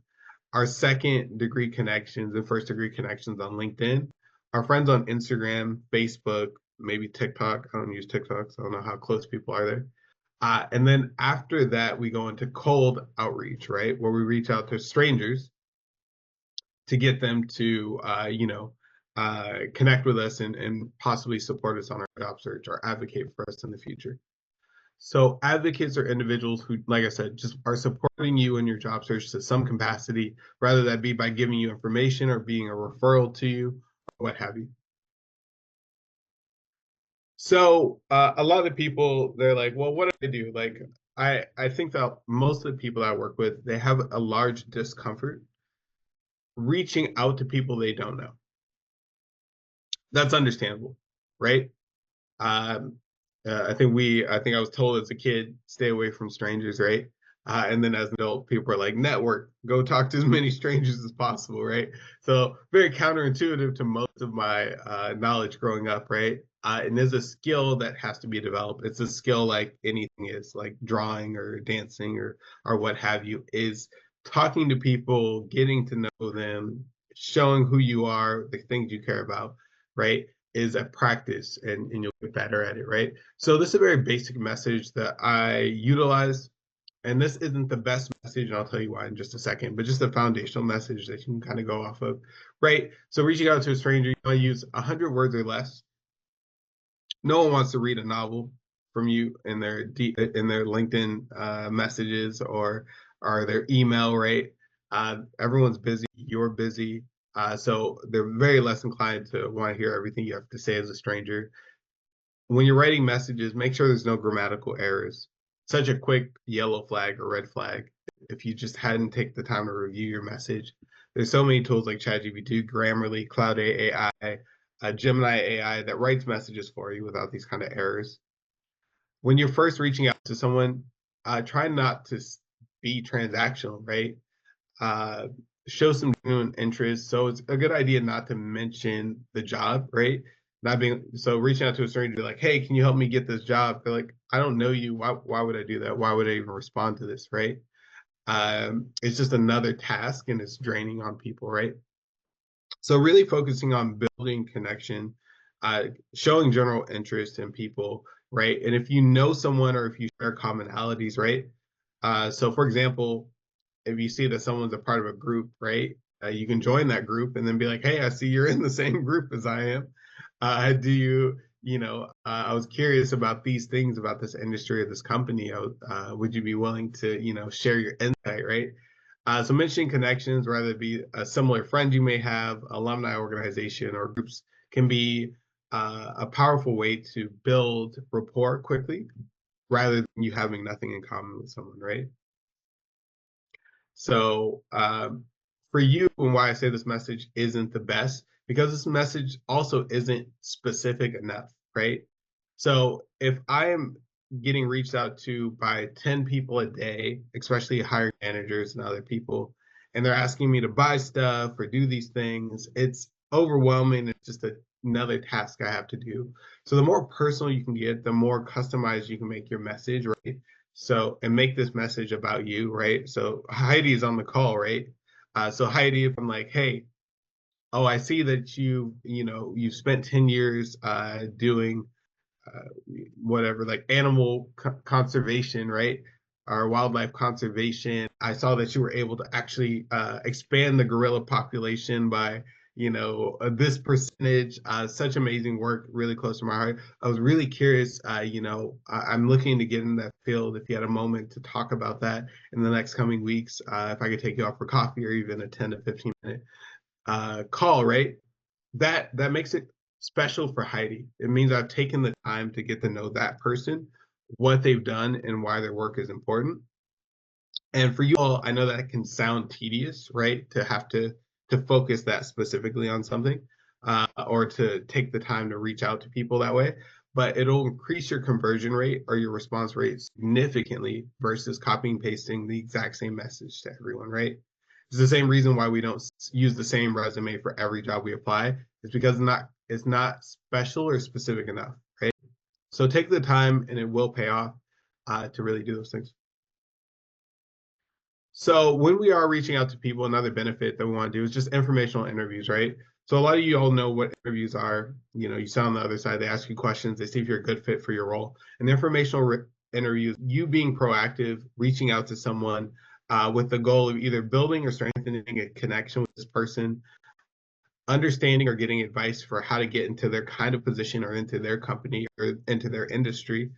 [SPEAKER 1] our second degree connections and first degree connections on LinkedIn, our friends on Instagram, Facebook, maybe TikTok. I don't use TikTok, so I don't know how close people are there. And then after that, we go into cold outreach, right? Where we reach out to strangers to get them to, connect with us and possibly support us on our job search or advocate for us in the future. So advocates are individuals who, like I said, just are supporting you in your job search to some capacity, rather that be by giving you information or being a referral to you, or what have you. So a lot of people, they're like, well, what do I do? Like, I think that most of the people that I work with, they have a large discomfort reaching out to people they don't know. That's understandable, right? Um, I think I was told as a kid, stay away from strangers, right? And then as an adult, people are like, network, go talk to as many strangers as possible, right? So very counterintuitive to most of my knowledge growing up, right? And there's a skill that has to be developed. It's a skill like anything is, like drawing or dancing or what have you, is talking to people, getting to know them, showing who you are, the things you care about, right? Is a practice and you'll get better at it, right? So this is a very basic message that I utilize. And this isn't the best message, and I'll tell you why in just a second, but just a foundational message that you can kind of go off of, right? So reaching out to a stranger, you want to use 100 words or less. No one wants to read a novel from you in their LinkedIn messages or their email, right? Everyone's busy. You're busy. So they're very less inclined to want to hear everything you have to say as a stranger. When you're writing messages, make sure there's no grammatical errors. Such a quick yellow flag or red flag if you just hadn't taken the time to review your message. There's so many tools like ChatGPT, Grammarly, Cloud AI, Gemini AI that writes messages for you without these kind of errors. When you're first reaching out to someone, try not to be transactional, right? uh, show some genuine interest. So it's a good idea not to mention the job, right? Not being so reaching out to a stranger like, hey, can you help me get this job? They're like, I don't know you. Why would I do that? Why would I even respond to this, right? It's just another task and it's draining on people, right? So really focusing on building connection, uh, showing general interest in people, right? And if you know someone or if you share commonalities, right? So for example, if you see that someone's a part of a group, right? You can join that group and then be like, hey, I see you're in the same group as I am. Do you, I was curious about these things about this industry or this company. Would you be willing to, share your insight, right? So mentioning connections, whether it be a similar friend you may have, alumni organization or groups, can be a powerful way to build rapport quickly rather than you having nothing in common with someone, right? So for you, and why I say this message isn't the best, because this message also isn't specific enough, right? So if I am getting reached out to by 10 people a day, especially hiring managers and other people, and they're asking me to buy stuff or do these things, it's overwhelming. It's just another task I have to do. So the more personal you can get, the more customized you can make your message, right? So, and make this message about you, right? So Heidi is on the call, right? So Heidi, if I'm like, hey, oh, I see that you've spent 10 years doing uh, whatever, like animal conservation, right? Or wildlife conservation. I saw that you were able to actually expand the gorilla population by, this percentage. Such amazing work, really close to my heart. I was really curious. I'm looking to get in that field. If you had a moment to talk about that in the next coming weeks, if I could take you out for coffee or even a 10 to 15 minute call, right? That makes it special for Heidi. It means I've taken the time to get to know that person, what they've done, and why their work is important. And for you all, I know that can sound tedious, right? To have to focus that specifically on something, or to take the time to reach out to people that way. But it'll increase your conversion rate or your response rate significantly versus copying and pasting the exact same message to everyone, right? It's the same reason why we don't use the same resume for every job we apply. It's because it's not special or specific enough, right? So take the time, and it will pay off to really do those things. So when we are reaching out to people, another benefit that we want to do is just informational interviews, right? So a lot of you all know what interviews are. You sit on the other side, they ask you questions, they see if you're a good fit for your role. And informational interviews, you being proactive, reaching out to someone with the goal of either building or strengthening a connection with this person, understanding or getting advice for how to get into their kind of position or into their company or into their industry,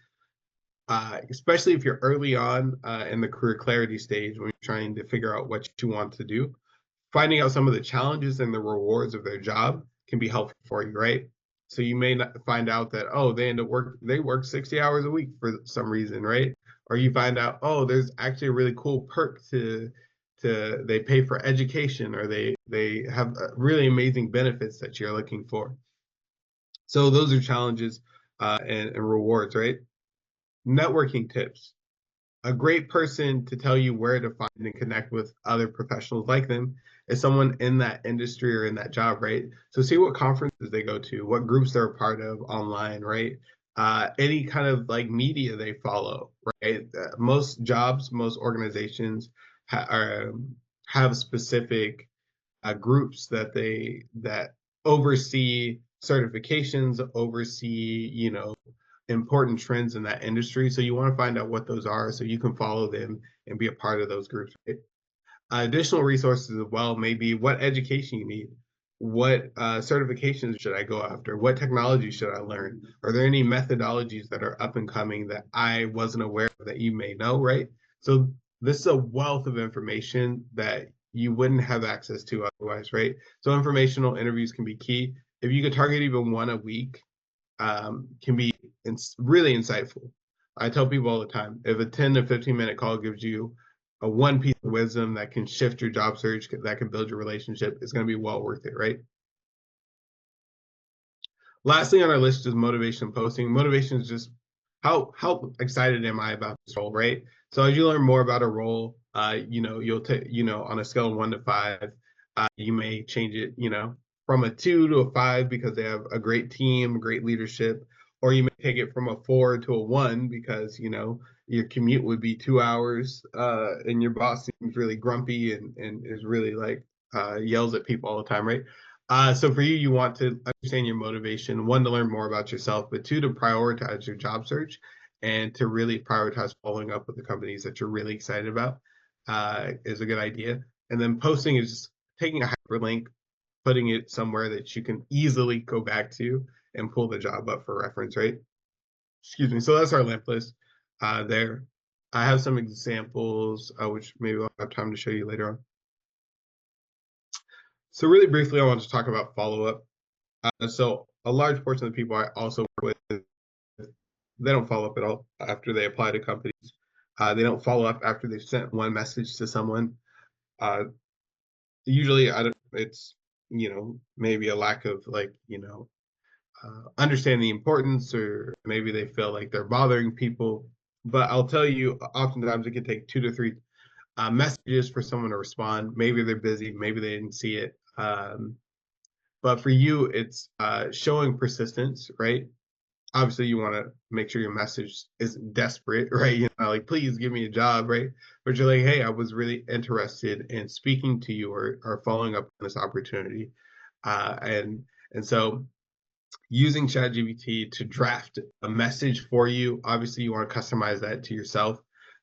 [SPEAKER 1] especially if you're early on in the career clarity stage when you're trying to figure out what you want to do. Finding out some of the challenges and the rewards of their job can be helpful for you, right? So you may not find out that, oh, they work 60 hours a week for some reason, right? or you find out, oh, there's actually a really cool perk to they pay for education, or they have really amazing benefits that you're looking for. So those are challenges and rewards, right? Networking tips. A great person to tell you where to find and connect with other professionals like them is someone in that industry or in that job, right? So see what conferences they go to, what groups they're a part of online, right? Any kind of like media they follow, right? Most jobs, most organizations have specific groups that oversee certifications, oversee, important trends in that industry. So you want to find out what those are so you can follow them and be a part of those groups. Right? Additional resources as well, maybe what education you need, what certifications should I go after, what technology should I learn, are there any methodologies that are up and coming that I wasn't aware of that you may know, right? So this is a wealth of information that you wouldn't have access to otherwise, right? So informational interviews can be key. If you could target even one a week, can be really insightful. I tell people all the time, if a 10 to 15-minute call gives you a one piece of wisdom that can shift your job search, that can build your relationship, it's going to be well worth it, right? Lastly on our list is motivation posting. Motivation is just how excited am I about this role, right? So as you learn more about a role, you'll take, on a scale of 1 to 5, you may change it, from a 2 to a 5 because they have a great team, great leadership, or you may take it from a 4 to a 1 because your commute would be 2 hours, and your boss seems really grumpy and is really like yells at people all the time, right? So for you, you want to understand your motivation, one, to learn more about yourself, but two, to prioritize your job search and to really prioritize following up with the companies that you're really excited about is a good idea. And then posting is just taking a hyperlink, putting it somewhere that you can easily go back to and pull the job up for reference, right? Excuse me. So that's our lamp list there. I have some examples, which maybe I'll have time to show you later on. So really briefly, I want to talk about follow-up. So a large portion of the people I also work with, they don't follow up at all after they apply to companies. They don't follow up after they've sent one message to someone. Uh, Usually, it's maybe a lack of understand the importance, or maybe they feel like they're bothering people. But I'll tell you, oftentimes it can take 2 to 3 messages for someone to respond. Maybe they're busy, maybe they didn't see it. But for you, it's showing persistence, right? Obviously, you want to make sure your message isn't desperate, right? Like, please give me a job, right? But you're like, hey, I was really interested in speaking to you, or following up on this opportunity. And so using ChatGPT to draft a message for you. Obviously, you want to customize that to yourself.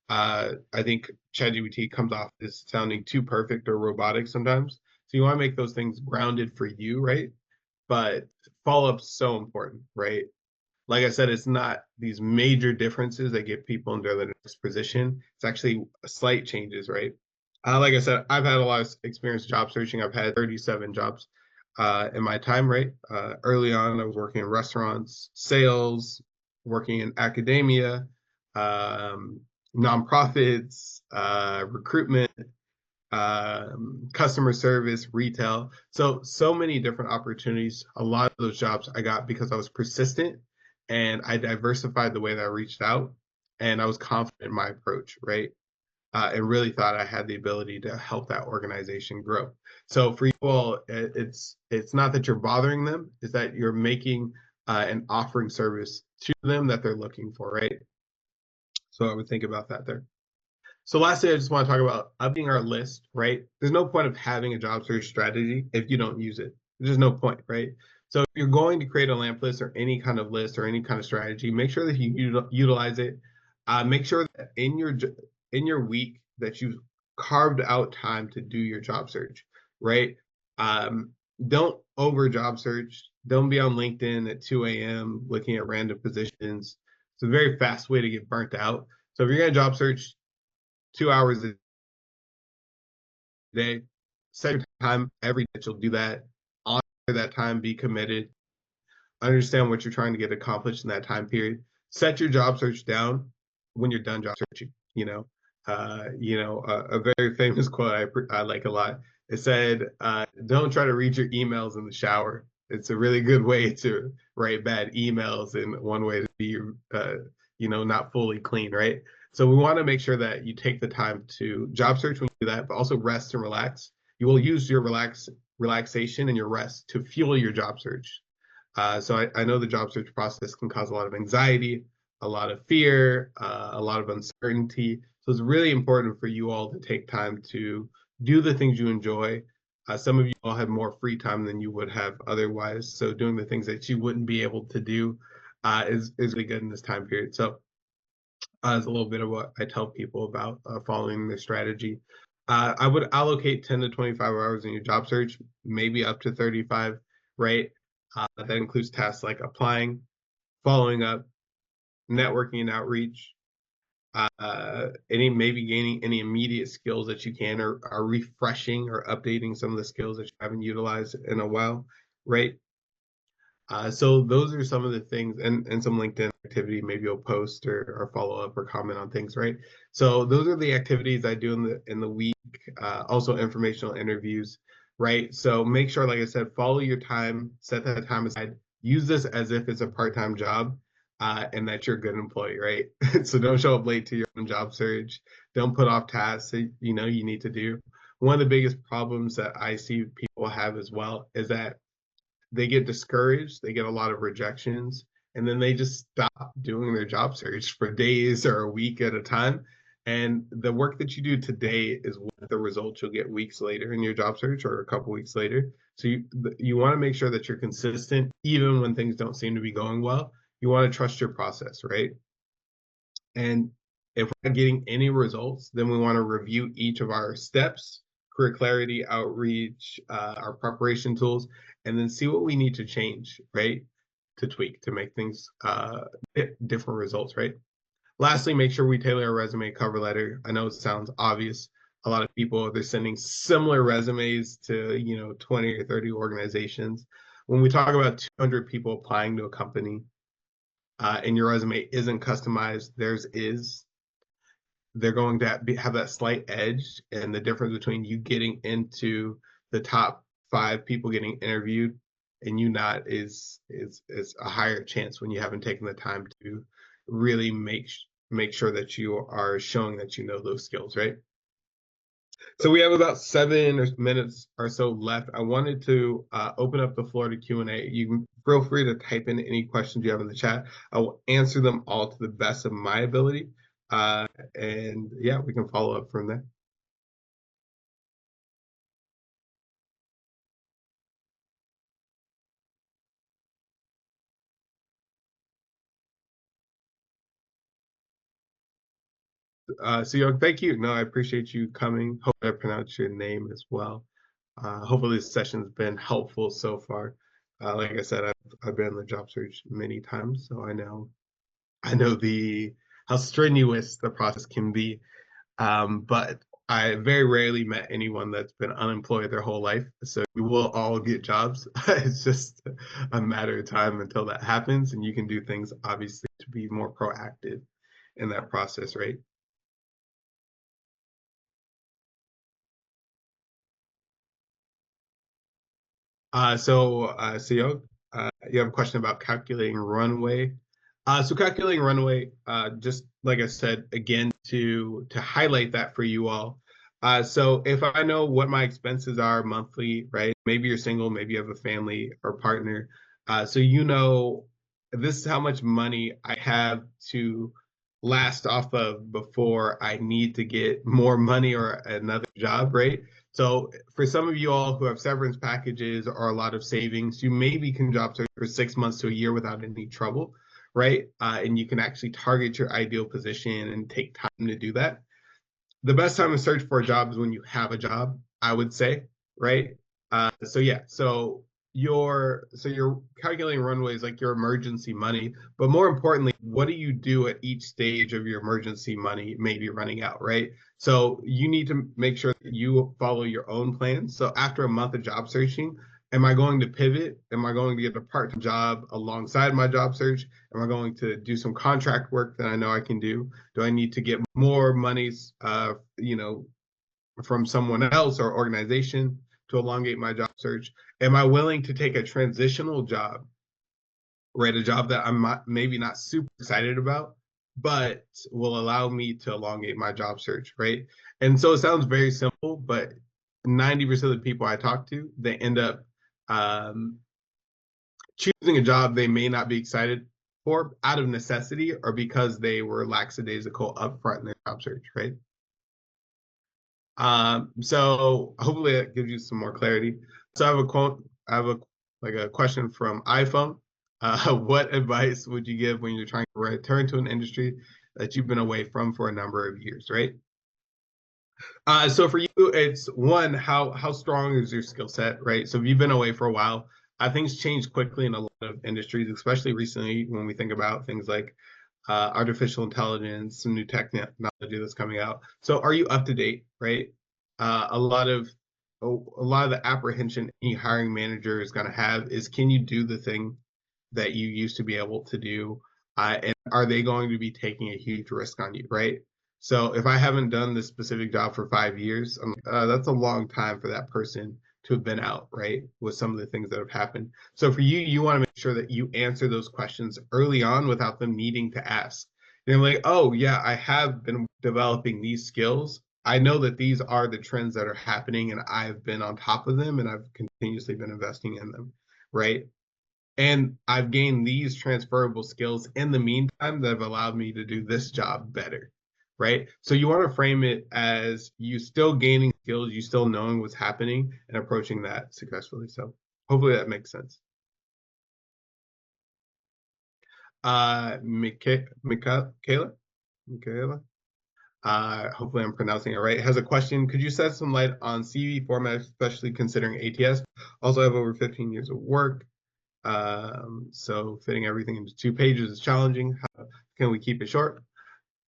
[SPEAKER 1] I think ChatGPT comes off as sounding too perfect or robotic sometimes. So you want to make those things grounded for you, right? But follow-up's so important, right? Like I said, it's not these major differences that get people into the next position. It's actually slight changes, right? Like I said, I've had a lot of experience job searching. I've had 37 jobs in my time, right? Early on, I was working in restaurants, sales, working in academia, um, nonprofits, recruitment, customer service, retail. So many different opportunities. A lot of those jobs I got because I was persistent and I diversified the way that I reached out, and I was confident in my approach, right? And really thought I had the ability to help that organization grow. So for you all, it's not that you're bothering them, it's that you're making and offering service to them that they're looking for, right? So I would think about that there. So lastly, I just want to talk about upping our list, right? There's no point of having a job search strategy if you don't use it. There's no point, right? So if you're going to create a lamp list or any kind of list or any kind of strategy, make sure that you utilize it. Make sure that in your week that you've carved out time to do your job search, right? Um, don't over job search. Don't be on LinkedIn at 2 a.m. looking at random positions. It's a very fast way to get burnt out. So if you're going to job search, 2 hours a day, set your time every day that you'll do that. Honor that time, be committed, understand what you're trying to get accomplished in that time period. Set your job search down when you're done job searching. A very famous quote I like a lot. It said, "Don't try to read your emails in the shower." It's a really good way to write bad emails and one way to be, not fully clean, right? So we want to make sure that you take the time to job search when you do that, but also rest and relax. You will use your relaxation and your rest to fuel your job search. So I know the job search process can cause a lot of anxiety, a lot of fear, a lot of uncertainty. So it's really important for you all to take time to do the things you enjoy. Some of you all have more free time than you would have otherwise. So doing the things that you wouldn't be able to do is really good in this time period. So that's a little bit of what I tell people about following this strategy. I would allocate 10 to 25 hours in your job search, maybe up to 35, right? That includes tasks like applying, following up, networking and outreach, maybe gaining any immediate skills that you can, or refreshing or updating some of the skills that you haven't utilized in a while, right? So those are some of the things, and some LinkedIn activity. Maybe you'll post or follow up or comment on things, right? So those are the activities I do in the week. Also informational interviews, right? So make sure, like I said, follow your time, set that time aside. Use this as if it's a part-time job, and that you're a good employee, right? So don't show up late to your own job search. Don't put off tasks that you know you need to do. One of the biggest problems that I see people have as well is that they get discouraged, they get a lot of rejections, and then they just stop doing their job search for days or a week at a time. And the work that you do today is what the results you'll get weeks later in your job search or a couple weeks later. So you want to make sure that you're consistent even when things don't seem to be going well. You want to trust your process, right? And if we're not getting any results, then we want to review each of our steps, career clarity, outreach, our preparation tools, and then see what we need to change, right? To tweak to make things different results, right? Lastly, make sure we tailor our resume cover letter. I know it sounds obvious. A lot of people, they're sending similar resumes to, 20 or 30 organizations. When we talk about 200 people applying to a company, and your resume isn't customized, theirs is, they're going to have that slight edge, and the difference between you getting into the top 5 people getting interviewed and you not is a higher chance when you haven't taken the time to really make sure that you are showing that you know those skills, right? So we have about 7 minutes or so left. I wanted to open up the floor to Q&A. You can feel free to type in any questions you have in the chat. I will answer them all to the best of my ability. And yeah, we can follow up from there. So thank you. No, I appreciate you coming. Hope I pronounced your name as well. Hopefully this session's been helpful so far. Like I said, I've been in the job search many times, so I know the how strenuous the process can be. But I very rarely met anyone that's been unemployed their whole life. So we will all get jobs. It's just a matter of time until that happens, and you can do things obviously to be more proactive in that process, right? CEO, you have a question about calculating runway. So calculating runway, just like I said, again, to highlight that for you all. So if I know what my expenses are monthly, right? Maybe you're single, maybe you have a family or partner. So you know this is how much money I have to last off of before I need to get more money or another job, right? So for some of you all who have severance packages or a lot of savings, you maybe can job search for 6 months to a year without any trouble, right? And you can actually target your ideal position and take time to do that. The best time to search for a job is when you have a job, I would say, right? So you're calculating runways like your emergency money, but more importantly, what do you do at each stage of your emergency money maybe running out, right? So you need to make sure that you follow your own plan. So after a month of job searching, Am I going to pivot? Am I going to get a part-time job alongside my job search? Am I going to do some contract work that I know I can do? Do I need to get more monies, from someone else or organization to elongate my job search? Am I willing to take a transitional job, right? A job that I'm maybe not super excited about, but will allow me to elongate my job search, right? And so it sounds very simple, but 90% of the people I talk to, they end up um, choosing a job they may not be excited for out of necessity or because they were lackadaisical upfront in their job search, right? So hopefully that gives you some more clarity. So I have a quote, I have a question from iPhone. What advice would you give when you're trying to return to an industry that you've been away from for a number of years, right? So for you, it's one, how strong is your skill set, right? So if you've been away for a while, things change quickly in a lot of industries, especially recently when we think about things like artificial intelligence, some new technology that's coming out. So are you up to date, right? A lot of the apprehension any hiring manager is going to have is, can you do the thing that you used to be able to do? And are they going to be taking a huge risk on you, right? So if I haven't done this specific job for 5 years, that's a long time for that person to have been out, right? With some of the things that have happened. So for you, you want to make sure that you answer those questions early on without them needing to ask. You're like, oh yeah, I have been developing these skills. I know that these are the trends that are happening and I've been on top of them and I've continuously been investing in them, right? And I've gained these transferable skills in the meantime that have allowed me to do this job better, right? So you want to frame it as you still gaining skills, you still knowing what's happening and approaching that successfully. So hopefully that makes sense. Michaela, hopefully I'm pronouncing it right, has a question. Could you shed some light on CV format, especially considering ATS? Also, I have over 15 years of work. So fitting everything into 2 pages is challenging. How can we keep it short?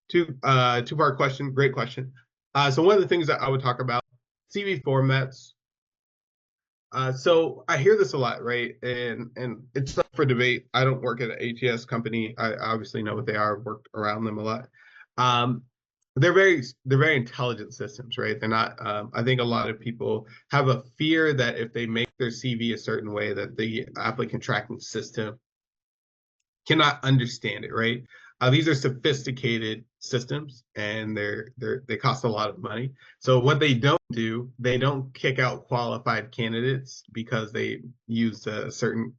[SPEAKER 1] Two-part question, great question. So one of the things that I would talk about, CV formats. So I hear this a lot, right? And it's up for debate. I don't work at an ATS company. I obviously know what they are. I've worked around them a lot. Um, they're very intelligent systems, right? They're not. I think a lot of people have a fear that if they make their CV a certain way, that the applicant tracking system cannot understand it, right? These are sophisticated systems, and they cost a lot of money. So what they don't do, they don't kick out qualified candidates because they use a certain,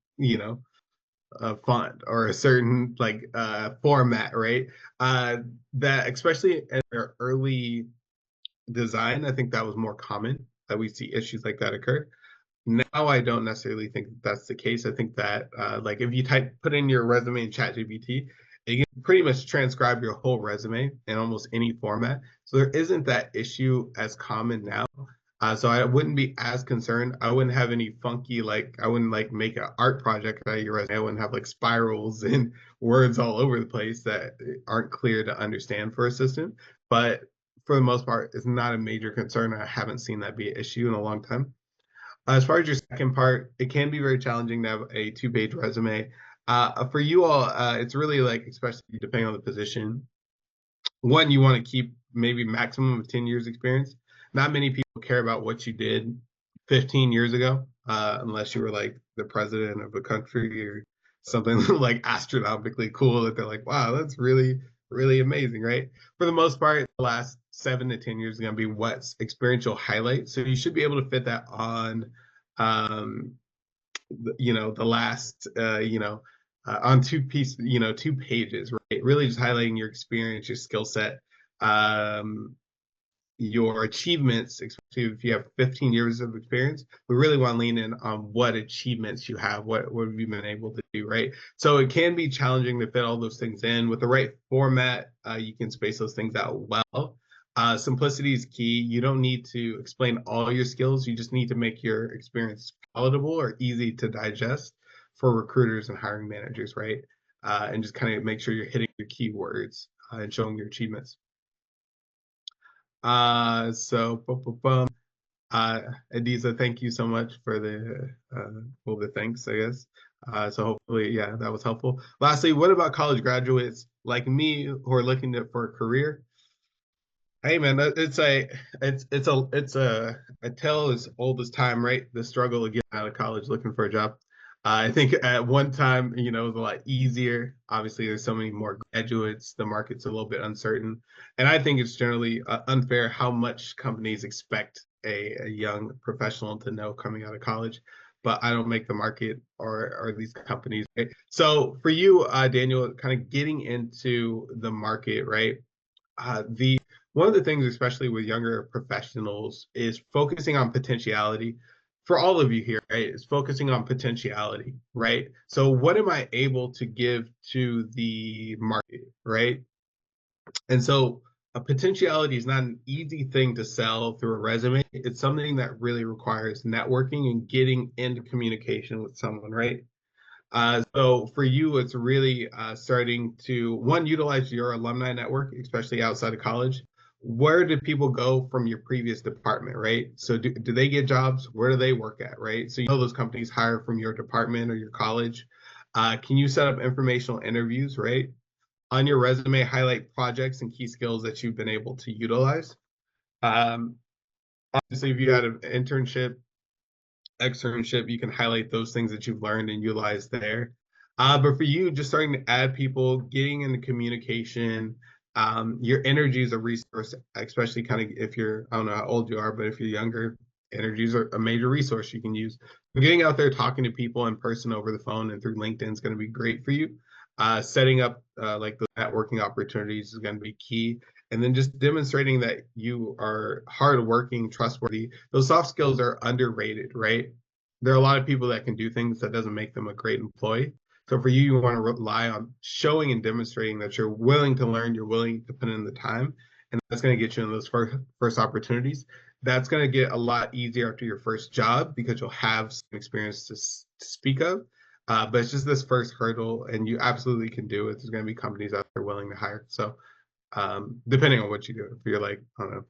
[SPEAKER 1] font or a certain format, right? Uh, that especially in their early design, I think that was more common that we see issues like that occur. Now I don't necessarily think that's the case. I think that like if you put in your resume in ChatGPT, it can pretty much transcribe your whole resume in almost any format. So there isn't that issue as common now. So I wouldn't be as concerned. I wouldn't have any funky I wouldn't like make an art project out of your resume. I wouldn't have like spirals and words all over the place that aren't clear to understand for a system. But for the most part, it's not a major concern. I haven't seen that be an issue in a long time. As far as your second part, it can be very challenging to have a 2 page resume. For you all, it's really like, especially depending on the position, one, you want to keep maybe maximum of 10 years experience. Not many people care about what you did 15 years ago, unless you were like the president of a country or something like astronomically cool that they're like, wow, that's really, really amazing, right? For the most part, the last 7 to 10 years is going to be what's experiential highlight. So you should be able to fit that on, um, the last, on 2 pages, right? Really just highlighting your experience, your skill set, um, your achievements, especially if you have 15 years of experience. We really want to lean in on what achievements you have, what have you been able to do, right? So it can be challenging to fit all those things in. With the right format, you can space those things out well. Simplicity is key. You don't need to explain all your skills. You just need to make your experience palatable or easy to digest for recruiters and hiring managers, right? And just kind of make sure you're hitting your keywords and showing your achievements. So, boom, boom, boom. Adiza, thank you so much for well, the thanks, I guess. So hopefully, yeah, that was helpful. Lastly, what about college graduates like me who are looking for a career? Hey man, it's a tale as old as time, right? The struggle of getting out of college looking for a job. I think at one time, it was a lot easier. Obviously, there's so many more graduates. The market's a little bit uncertain, and I think it's generally unfair how much companies expect a young professional to know coming out of college. But I don't make the market or these companies. Right? So for you, Daniel, kind of getting into the market, right? The One of the things, especially with younger professionals, is focusing on potentiality. For all of you here, right, is focusing on potentiality, right? So, what am I able to give to the market, right? And so, a potentiality is not an easy thing to sell through a resume. It's something that really requires networking and getting into communication with someone, right? So for you, it's really starting to one utilize your alumni network, especially outside of college. Where did people go from your previous department, right? So do they get jobs? Where do they work at, right? So you know those companies hire from your department or your college. Can you set up informational interviews, right? On your resume, highlight projects and key skills that you've been able to utilize. Um, Obviously, if you had an internship, externship, you can highlight those things that you've learned and utilize there. But for you, just starting to add people, getting into communication, your energy is a resource, especially kind of if you're, I don't know how old you are, but if you're younger, energies are a major resource you can use. But getting out there, talking to people in person over the phone and through LinkedIn is going to be great for you. Setting up like the networking opportunities is going to be key. And then just demonstrating that you are hardworking, trustworthy. Those soft skills are underrated, right? There are a lot of people that can do things that doesn't make them a great employee. So for you, you want to rely on showing and demonstrating that you're willing to learn, you're willing to put in the time, and that's going to get you in those first opportunities. That's going to get a lot easier after your first job because you'll have some experience to speak of. But it's just this first hurdle, and you absolutely can do it. There's going to be companies out there willing to hire. So depending on what you do, if you're like, I don't know,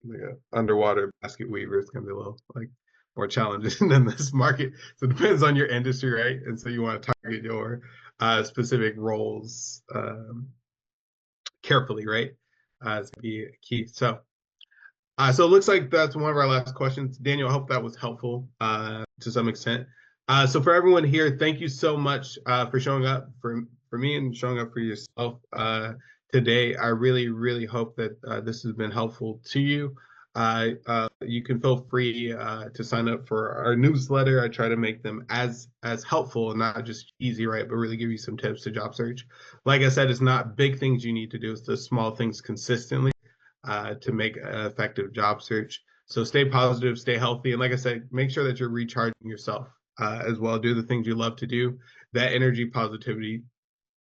[SPEAKER 1] like a underwater basket weaver, it's gonna be a little like more challenging than this market. So it depends on your industry, right? And so you want to target your specific roles carefully, right? It's gonna be key. So it looks like that's one of our last questions. Daniel, I hope that was helpful to some extent. So for everyone here, thank you so much for showing up for me and showing up for yourself today. I really, really hope that this has been helpful to you. You can feel free to sign up for our newsletter. I try to make them as helpful and not just easy, right? But really give you some tips to job search. Like I said, it's not big things you need to do; it's the small things consistently to make an effective job search. So stay positive, stay healthy, and like I said, make sure that you're recharging yourself as well. Do the things you love to do. That energy, positivity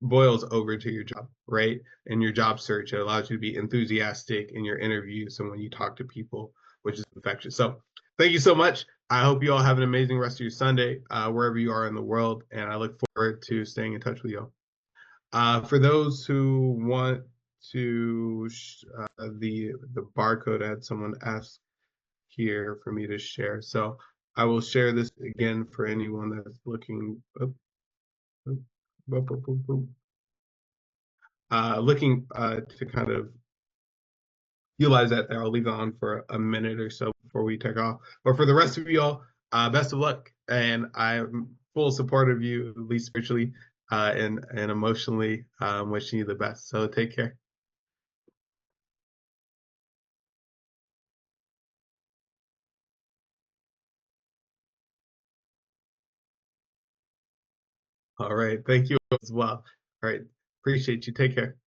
[SPEAKER 1] boils over to your job, right? And your job search, it allows you to be enthusiastic in your interviews and when you talk to people, which is infectious. So thank you so much. I hope you all have an amazing rest of your Sunday, wherever you are in the world, and I look forward to staying in touch with you all. For those who want to, the barcode, I had someone ask here for me to share. So I will share this again for anyone that's looking. Looking to kind of utilize that there. I'll leave it on for a minute or so before we take off. But for the rest of y'all, best of luck. And I'm full support of you, at least spiritually and emotionally, wishing you the best. So take care. All right. Thank you as well. All right. Appreciate you. Take care.